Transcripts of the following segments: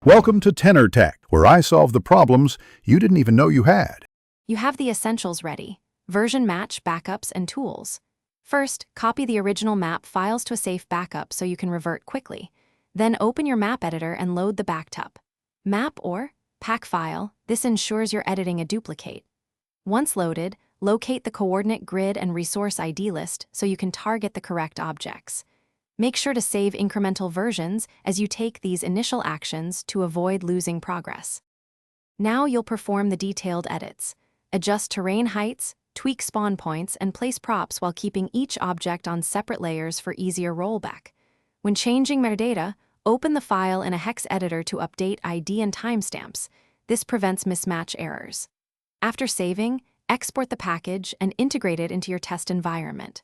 Welcome to Tenor Tech, where I solve the problems you didn't even know you had. You have the essentials ready: version match, backups, and tools. First, copy the original map files to a safe backup so you can revert quickly. Then open your map editor and load the backup. Map or pack file, this ensures you're editing a duplicate. Once loaded, locate the coordinate grid and resource ID list so you can target the correct objects. Make sure to save incremental versions as you take these initial actions to avoid losing progress. Now you'll perform the detailed edits. Adjust terrain heights, tweak spawn points, and place props while keeping each object on separate layers for easier rollback. When changing metadata, open the file in a hex editor to update ID and timestamps. This prevents mismatch errors. After saving, export the package and integrate it into your test environment.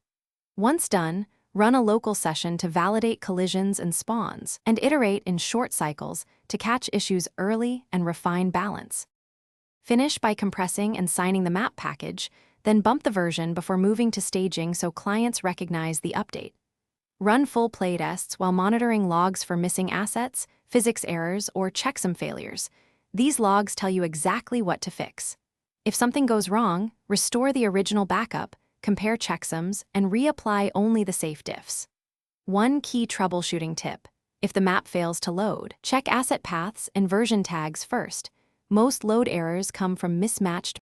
Once done, run a local session to validate collisions and spawns, and iterate in short cycles to catch issues early and refine balance. Finish by compressing and signing the map package, then bump the version before moving to staging so clients recognize the update. Run full playtests while monitoring logs for missing assets, physics errors, or checksum failures. These logs tell you exactly what to fix. If something goes wrong, restore the original backup, compare checksums, and reapply only the safe diffs. One key troubleshooting tip: if the map fails to load, check asset paths and version tags first. Most load errors come from mismatched.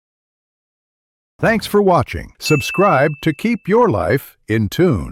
Thanks for watching. Subscribe to keep your life in tune.